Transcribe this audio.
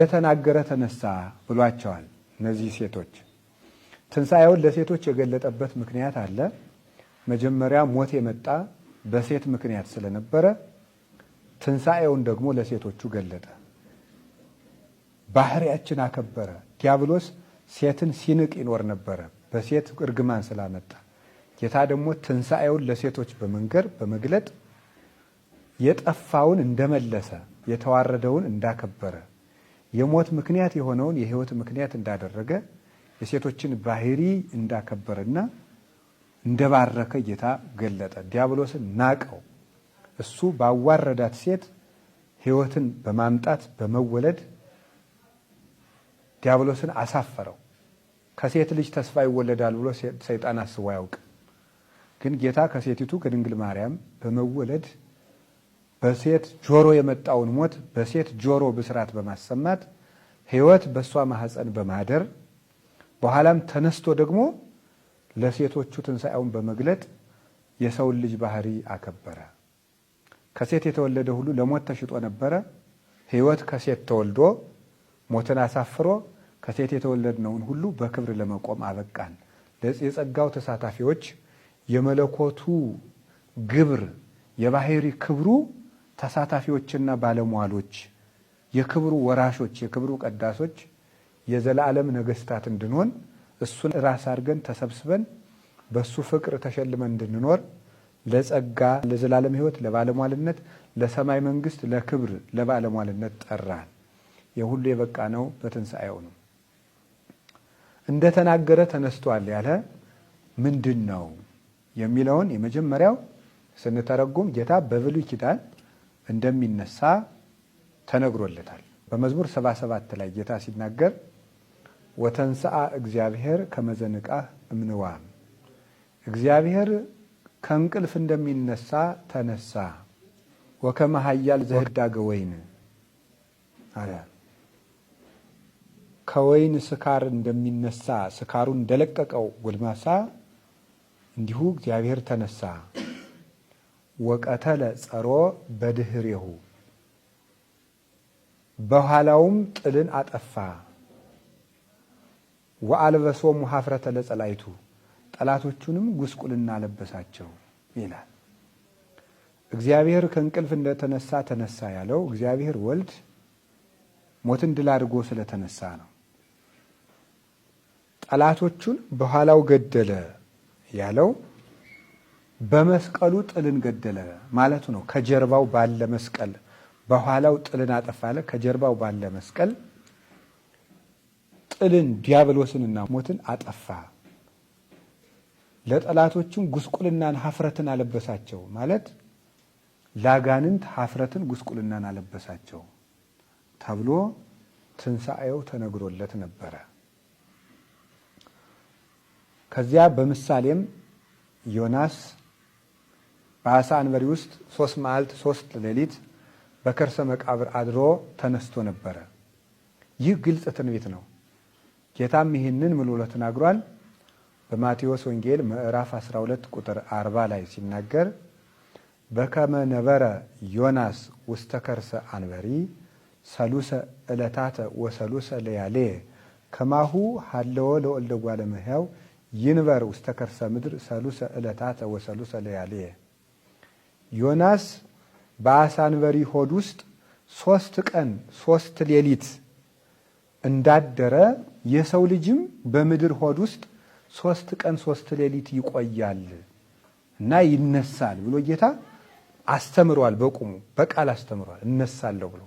የተናገረ ተነሳ ብሏቸዋል። እነዚህ ሴቶች ትንሣኤውን ለሴቶች የገለጠበት ምክንያት አለ። መጀመሪያ ሞት የመጣ በሴት ምክንያት ስለነበረ ትንሣኤውን ደግሞ ለሴቶቹ ገለጠ። ባህሪያችን አከበረ። ዲያብሎስ ሴትን ሲንቅ ይኖር ነበረ በሴት እርግማን ስላመጣ። ጌታ ደግሞ ትንሣኤውን ለሴቶች በመንገር በመግለጥ የጠፋውን እንደመለሰ፣ የተዋረደውን እንዳከበረ፣ የሞት ምክንያት የሆነውን የሕይወት ምክንያት እንዳደረገ፣ የሴቶችን ባህሪ እንዳከበረና እንደባረከ ጌታ ገለጠ። ዲያብሎስን ናቀው። እሱ ባዋረዳት ሴት ሕይወትን በማምጣት በመወለድ ዲያብሎስን አሳፈረው። ከሴት ልጅ ተስፋ ይወለዳል ብሎ ሰይጣን አስቦ አያውቅም። ግን ጌታ ከሴቲቱ ከድንግል ማርያም በመወለድ በሴት ጆሮ የመጣውን ሞት በሴት ጆሮ ብስራት በማሰማት ሕይወት በእሷ ማህፀን በማደር በኋላም ተነስቶ ደግሞ ለሴቶቹ ትንሣኤውን በመግለጥ የሰውን ልጅ ባህሪ አከበረ። ከሴት የተወለደ ሁሉ ለሞት ተሽጦ ነበረ። ሕይወት ከሴት ተወልዶ ሞትን አሳፍሮ ከሴት የተወለድነውን ሁሉ በክብር ለመቆም አበቃን። የጸጋው ተሳታፊዎች፣ የመለኮቱ ግብር የባህሪ ክብሩ ተሳታፊዎችና ባለሟሎች፣ የክብሩ ወራሾች፣ የክብሩ ቀዳሶች፣ የዘላለም ነገስታት እንድንሆን እሱን ራስ አድርገን ተሰብስበን በሱ ፍቅር ተሸልመን እንድንኖር ለጸጋ፣ ለዘላለም ሕይወት፣ ለባለሟልነት፣ ለሰማይ መንግስት፣ ለክብር፣ ለባለሟልነት ጠራን። የሁሉ የበቃ ነው በትንሣኤው ነው። እንደተናገረ ተነስቷል ያለ ምንድን ነው የሚለውን የመጀመሪያው ስንተረጉም ጌታ በብሉይ ኪዳን እንደሚነሳ ተነግሮለታል። በመዝሙር 77 ላይ ጌታ ሲናገር ወተንሥአ እግዚአብሔር ከመዘንቃህ እምንዋም፣ እግዚአብሔር ከእንቅልፍ እንደሚነሳ ተነሳ፣ ወከመ ኃያል ዘህዳገ ወይን አለ። ከወይን ስካር እንደሚነሳ ስካሩን እንደለቀቀው ጎልማሳ እንዲሁ እግዚአብሔር ተነሳ። ወቀተለ ጸሮ በድህሬሁ፣ በኋላውም ጥልን አጠፋ። ወአልበሶሙ ኀፍረተ ለጸላይቱ፣ ጠላቶቹንም ጉስቁልና አለበሳቸው ይላል። እግዚአብሔር ከእንቅልፍ እንደተነሳ ተነሳ ያለው እግዚአብሔር ወልድ ሞትን ድል አድርጎ ስለተነሳ ነው። ጠላቶቹን በኋላው ገደለ ያለው በመስቀሉ ጥልን ገደለ ማለቱ ነው። ከጀርባው ባለ መስቀል በኋላው ጥልን አጠፋለ። ከጀርባው ባለ መስቀል ጥልን ዲያብሎስንና ሞትን አጠፋ። ለጠላቶቹም ጉስቁልናን ኀፍረትን አለበሳቸው ማለት ላጋንንት ኀፍረትን ጉስቁልናን አለበሳቸው ተብሎ ትንሣኤው ተነግሮለት ነበረ። ከዚያ በምሳሌም ዮናስ በአሳ አንበሪ ውስጥ 3 መዓልት 3 ሌሊት በከርሰ መቃብር አድሮ ተነስቶ ነበረ። ይህ ግልጽ ትንቢት ነው። ጌታም ይህንን ምን ብሎ ተናግሯል? በማቴዎስ ወንጌል ምዕራፍ 12 ቁጥር 40 ላይ ሲናገር በከመ ነበረ ዮናስ ውስተ ከርሰ አንበሪ ሰሉሰ ዕለታተ ወሰሉሰ ለያሌ ከማሁ ሀለወ ለወልደ እጓለ እመሕያው ይንበር ውስተ ከርሰ ምድር ሰሉሰ ዕለታተ ወሰሉሰ ለያሌ። ዮናስ በአሳ አንበሪ ሆድ ውስጥ 3 ቀን 3 ሌሊት እንዳደረ የሰው ልጅም በምድር ሆድ ውስጥ 3 ቀን 3 ሌሊት ይቆያል እና ይነሳል ብሎ ጌታ አስተምሯል። በቁሙ በቃል አስተምሯል። እነሳለሁ ብሎ